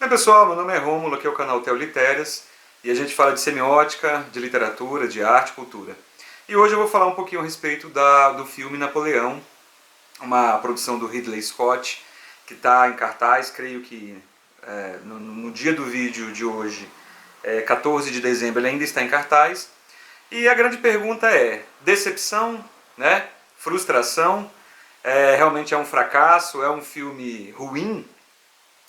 Oi pessoal, meu nome é Rômulo, aqui é o canal Teolitérias e a gente fala de semiótica, de literatura, de arte, cultura. E hoje eu vou falar um pouquinho a respeito do filme Napoleão, uma produção do Ridley Scott, que está em cartaz, creio que no dia do vídeo de hoje, 14 de dezembro, ele ainda está em cartaz. E a grande pergunta é, decepção, né? Frustração, realmente é um fracasso, é um filme ruim?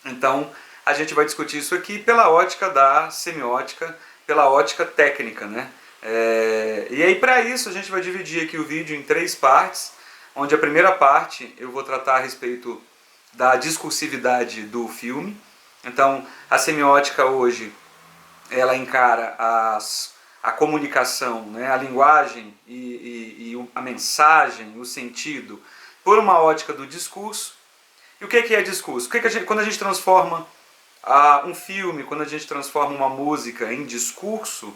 Então, a gente vai discutir isso aqui pela ótica da semiótica, pela ótica técnica, né? E aí, para isso, a gente vai dividir aqui o vídeo em três partes, onde a primeira parte eu vou tratar a respeito da discursividade do filme. Então, a semiótica hoje, ela encara a comunicação, né, a linguagem e a mensagem, o sentido, por uma ótica do discurso. E o que é discurso? Quando a gente transforma um filme, quando a gente transforma uma música em discurso,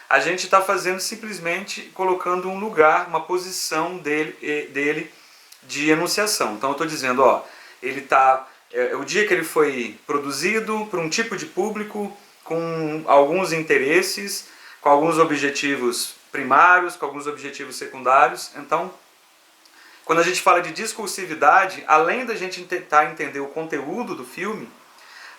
a gente está fazendo simplesmente colocando um lugar, uma posição dele de enunciação. Então eu estou dizendo, ó, ele está o dia que ele foi produzido para um tipo de público com alguns interesses, com alguns objetivos primários, com alguns objetivos secundários. Então, quando a gente fala de discursividade, além da gente tentar entender o conteúdo do filme,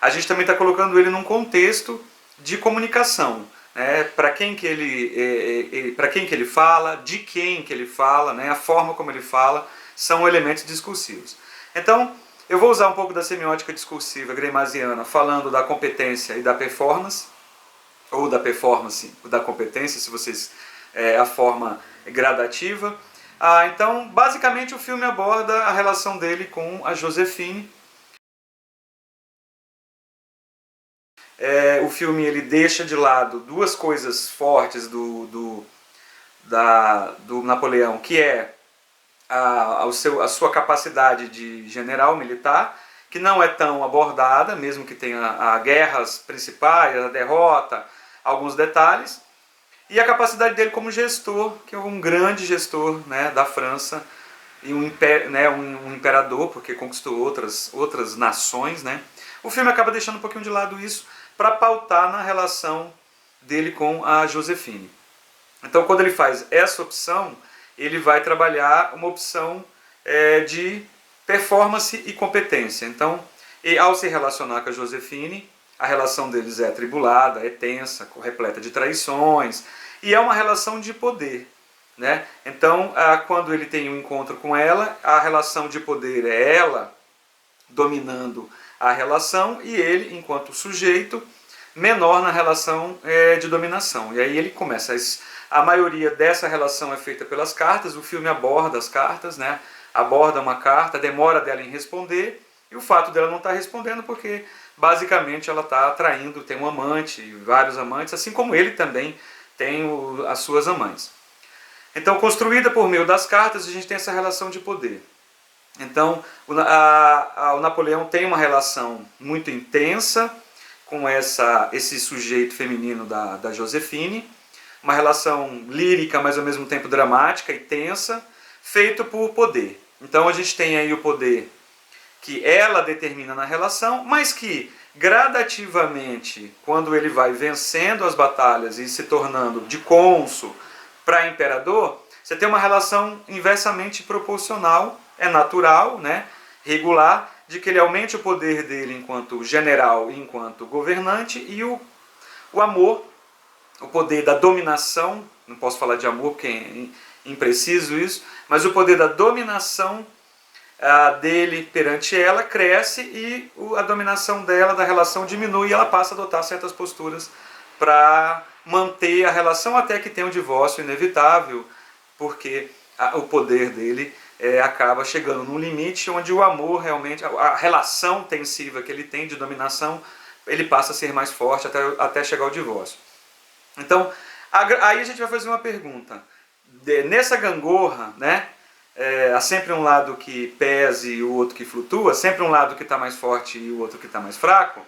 a gente também está colocando ele num contexto de comunicação, né? Para quem que ele fala, de quem que ele fala, né? A forma como ele fala, são elementos discursivos. Então, eu vou usar um pouco da semiótica discursiva greimasiana, falando da competência e da performance, ou da performance ou da competência, se vocês a forma gradativa. Então, basicamente, o filme aborda a relação dele com a Joséphine. O filme ele deixa de lado duas coisas fortes do Napoleão, que é a sua capacidade de general militar, que não é tão abordada, mesmo que tenha guerras principais, a derrota, alguns detalhes, e a capacidade dele como gestor, que é um grande gestor, né, da França, e um imperador, porque conquistou outras nações. Né? O filme acaba deixando um pouquinho de lado isso para pautar na relação dele com a Joséphine. Então, quando ele faz essa opção, ele vai trabalhar uma opção de performance e competência. Então, ao se relacionar com a Joséphine, a relação deles é atribulada, é tensa, repleta de traições, e é uma relação de poder. Né? Então, quando ele tem um encontro com ela, a relação de poder é ela dominando a relação e ele, enquanto sujeito, menor na relação de dominação. E aí ele começa. A maioria dessa relação é feita pelas cartas, o filme aborda as cartas, né? Aborda uma carta, demora dela em responder, e o fato dela não estar respondendo porque basicamente ela está atraindo, tem um amante, vários amantes, assim como ele também tem as suas amantes. Então, construída por meio das cartas, a gente tem essa relação de poder. Então, o Napoleão tem uma relação muito intensa com esse sujeito feminino da Joséphine, uma relação lírica, mas ao mesmo tempo dramática e tensa, feito por poder. Então a gente tem aí o poder que ela determina na relação, mas que gradativamente, quando ele vai vencendo as batalhas e se tornando de cônsul para imperador, você tem uma relação inversamente proporcional, é natural, né, regular, de que ele aumente o poder dele enquanto general e enquanto governante, e o amor, o poder da dominação, não posso falar de amor porque é impreciso isso, mas o poder da dominação dele perante ela cresce e a dominação dela, da relação, diminui e ela passa a adotar certas posturas para manter a relação até que tenha um divórcio inevitável, porque o poder dele acaba chegando num limite onde o amor realmente, a relação tensiva que ele tem de dominação, ele passa a ser mais forte até chegar ao divórcio. Então, aí a gente vai fazer uma pergunta. Nessa gangorra, né, há sempre um lado que pese e o outro que flutua, sempre um lado que está mais forte e o outro que está mais fraco,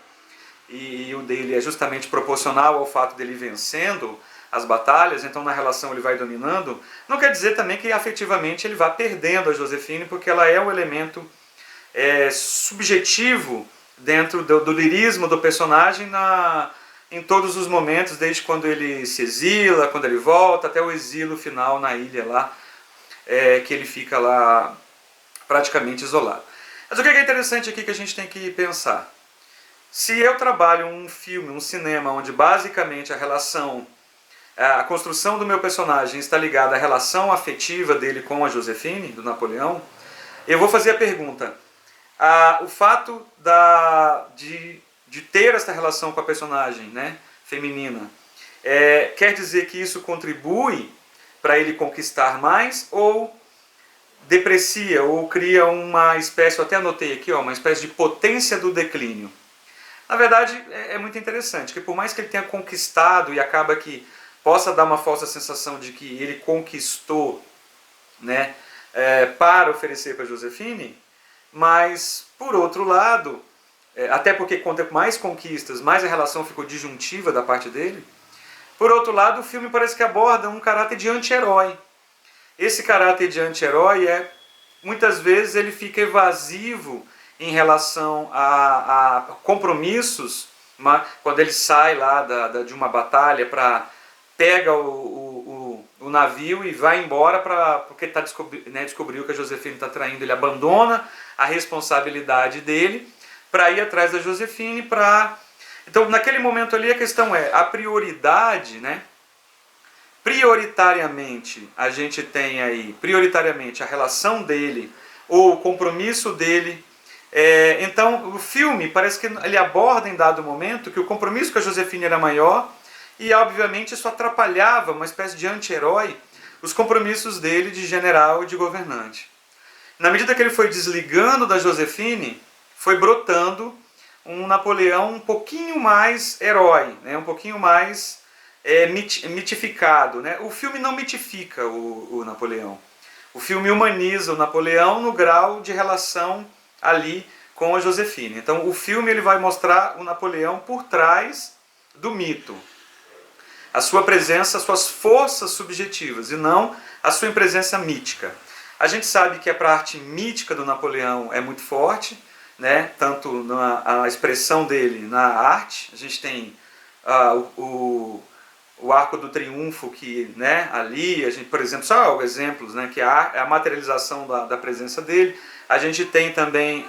e o dele é justamente proporcional ao fato dele vencendo as batalhas, então na relação ele vai dominando. Não quer dizer também que afetivamente ele vá perdendo a Joséphine, porque ela é um elemento subjetivo dentro do lirismo do personagem em todos os momentos, desde quando ele se exila, quando ele volta, até o exílio final na ilha lá, que ele fica lá praticamente isolado. Mas o que é interessante aqui que a gente tem que pensar? Se eu trabalho um filme, um cinema, onde basicamente a construção do meu personagem está ligada à relação afetiva dele com a Josefine, do Napoleão, eu vou fazer a pergunta: o fato de ter essa relação com a personagem, né, feminina, quer dizer que isso contribui para ele conquistar mais, ou deprecia, ou cria uma espécie, eu até anotei aqui, uma espécie de potência do declínio? Na verdade, é muito interessante, que por mais que ele tenha conquistado e acaba que possa dar uma falsa sensação de que ele conquistou, né, para oferecer para Josefine, mas, por outro lado, até porque quanto mais conquistas, mais a relação ficou disjuntiva da parte dele, por outro lado, o filme parece que aborda um caráter de anti-herói. Esse caráter de anti-herói muitas vezes ele fica evasivo em relação a compromissos, quando ele sai lá de uma batalha pega o navio e vai embora porque descobriu que a Josefine está traindo, ele abandona a responsabilidade dele para ir atrás da Josefine. Então, naquele momento ali, a questão a prioridade, né? Prioritariamente, a gente tem aí, prioritariamente, a relação dele, ou o compromisso dele. Então, o filme parece que ele aborda em dado momento que o compromisso com a Josefine era maior, e obviamente isso atrapalhava, uma espécie de anti-herói, os compromissos dele de general e de governante. Na medida que ele foi desligando da Josefine, foi brotando um Napoleão um pouquinho mais herói, né? Um pouquinho mais mitificado. Né? O filme não mitifica o Napoleão. O filme humaniza o Napoleão no grau de relação ali com a Josefine. Então o filme ele vai mostrar o Napoleão por trás do mito. A sua presença, as suas forças subjetivas, e não a sua presença mítica. A gente sabe que a parte mítica do Napoleão é muito forte, né? Tanto a expressão dele na arte. A gente tem o Arco do Triunfo, que, né, ali, a gente, por exemplo, só exemplos, né, que é a materialização da presença dele. A gente tem também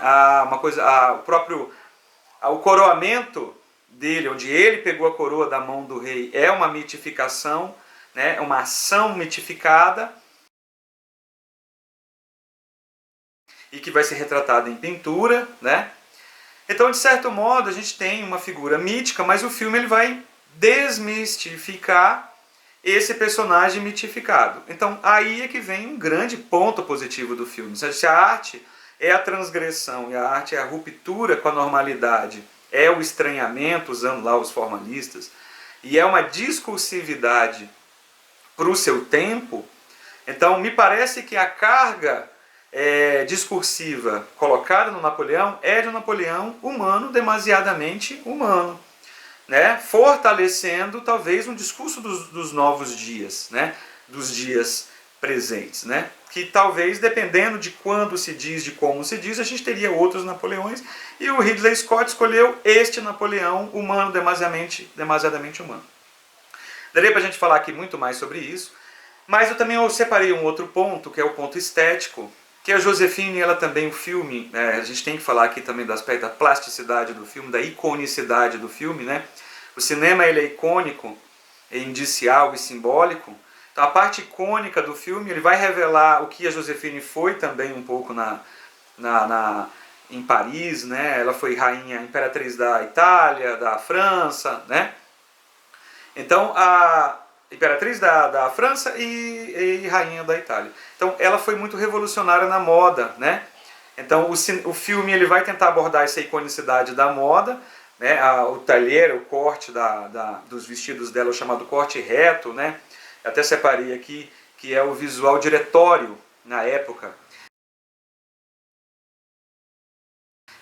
o coroamento dele, onde ele pegou a coroa da mão do rei, é uma mitificação, né, uma ação mitificada, e que vai ser retratada em pintura, né? Então, de certo modo, a gente tem uma figura mítica, mas o filme ele vai desmistificar esse personagem mitificado. Então, aí é que vem um grande ponto positivo do filme. Se a arte é a transgressão e a arte é a ruptura com a normalidade, é o estranhamento, usando lá os formalistas, e é uma discursividade para o seu tempo, então me parece que a carga discursiva colocada no Napoleão é de um Napoleão humano, demasiadamente humano, né? Fortalecendo talvez um discurso dos novos dias, né? Dos dias presentes, né? Que talvez, dependendo de quando se diz, de como se diz, a gente teria outros Napoleões, e o Ridley Scott escolheu este Napoleão humano, demasiadamente humano. Daria para a gente falar aqui muito mais sobre isso, mas eu também separei um outro ponto, que é o ponto estético, que a Josefine, ela também, o filme, a gente tem que falar aqui também do aspecto da plasticidade do filme, da iconicidade do filme, né? O cinema ele é icônico, é indicial e simbólico. Então a parte icônica do filme ele vai revelar o que a Josefine foi também um pouco em Paris, né? Ela foi rainha, imperatriz da Itália, da França, né? Então a imperatriz da França e rainha da Itália. Então ela foi muito revolucionária na moda, né? Então o filme ele vai tentar abordar essa iconicidade da moda, né? O talher, o corte dos vestidos dela, o chamado corte reto, né? Eu até separei aqui, que é o visual diretório na época.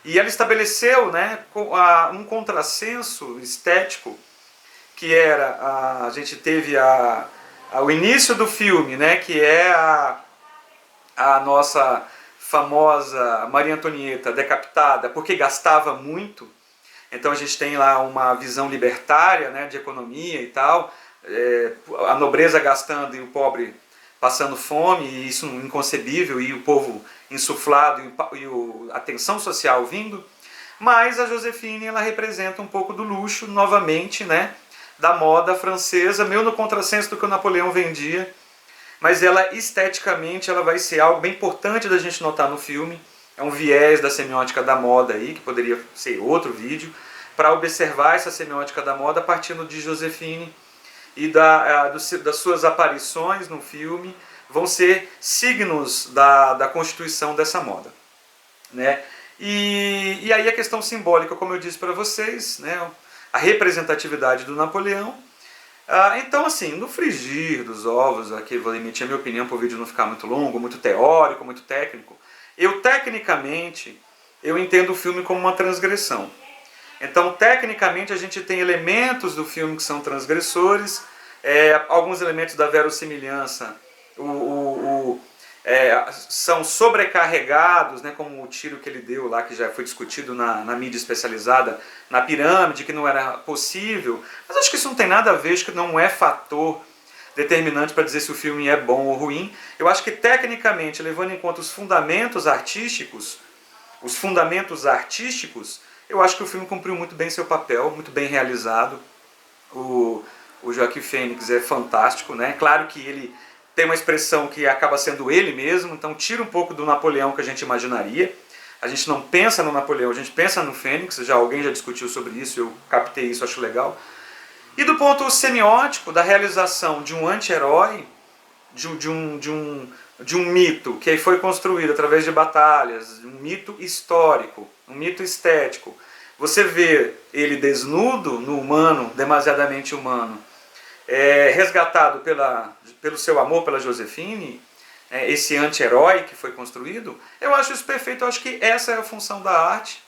E ela estabeleceu, né, um contrassenso estético, que era, a gente teve o início do filme, né, que é a nossa famosa Maria Antonieta decapitada porque gastava muito. Então a gente tem lá uma visão libertária, né, de economia e tal, a nobreza gastando e o pobre passando fome, e isso inconcebível, e o povo insuflado e a tensão social vindo. Mas a Josefine, ela representa um pouco do luxo, novamente, né, da moda francesa, meio no contrassenso do que o Napoleão vendia, mas ela esteticamente ela vai ser algo bem importante da gente notar no filme. É um viés da semiótica da moda aí, que poderia ser outro vídeo, para observar essa semiótica da moda partindo de Josefine e das suas aparições no filme, vão ser signos da constituição dessa moda, né? E aí a questão simbólica, como eu disse para vocês, né, a representatividade do Napoleão. Então, assim, no frigir dos ovos, aqui vou emitir a minha opinião para o vídeo não ficar muito longo, muito teórico, muito técnico, tecnicamente, eu entendo o filme como uma transgressão. Então, tecnicamente, a gente tem elementos do filme que são transgressores, alguns elementos da verossimilhança são sobrecarregados, né, como o tiro que ele deu lá, que já foi discutido na mídia especializada, na pirâmide, que não era possível. Mas acho que isso não tem nada a ver, acho que não é fator determinante para dizer se o filme é bom ou ruim. Eu acho que, tecnicamente, levando em conta os fundamentos artísticos, eu acho que o filme cumpriu muito bem seu papel, muito bem realizado. O Joaquim Fênix é fantástico, né? Claro que ele tem uma expressão que acaba sendo ele mesmo, então tira um pouco do Napoleão que a gente imaginaria. A gente não pensa no Napoleão, a gente pensa no Fênix, alguém já discutiu sobre isso, eu captei isso, acho legal. E do ponto semiótico, da realização de um anti-herói, de um mito que foi construído através de batalhas, um mito histórico, um mito estético. Você vê ele desnudo no humano, demasiadamente humano, resgatado pelo seu amor pela Josefine, esse anti-herói que foi construído, eu acho isso perfeito. Eu acho que essa é a função da arte.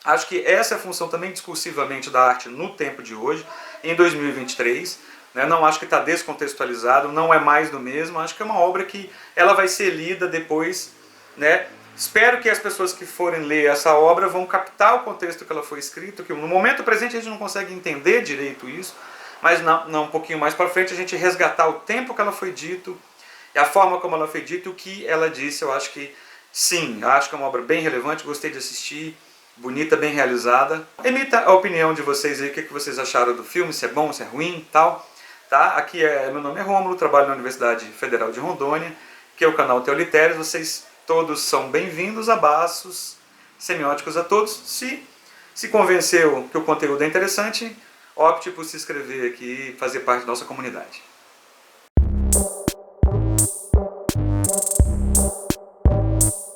Acho que essa é a função também discursivamente da arte no tempo de hoje, em 2023. Né? Não acho que está descontextualizado, não é mais do mesmo. Acho que é uma obra que ela vai ser lida depois, né? Espero que as pessoas que forem ler essa obra vão captar o contexto que ela foi escrita, que no momento presente a gente não consegue entender direito isso, mas um pouquinho mais para frente a gente resgatar o tempo que ela foi dito, e a forma como ela foi dita, o que ela disse. Eu acho que sim, acho que é uma obra bem relevante, gostei de assistir, bonita, bem realizada. Emita a opinião de vocês aí, o que vocês acharam do filme, se é bom, se é ruim, tal. Tá? Aqui meu nome é Rômulo, trabalho na Universidade Federal de Rondônia, que é o canal Teolitérios. Vocês todos são bem-vindos, abraços semióticos a todos. Se convenceu que o conteúdo é interessante, opte por se inscrever aqui e fazer parte da nossa comunidade.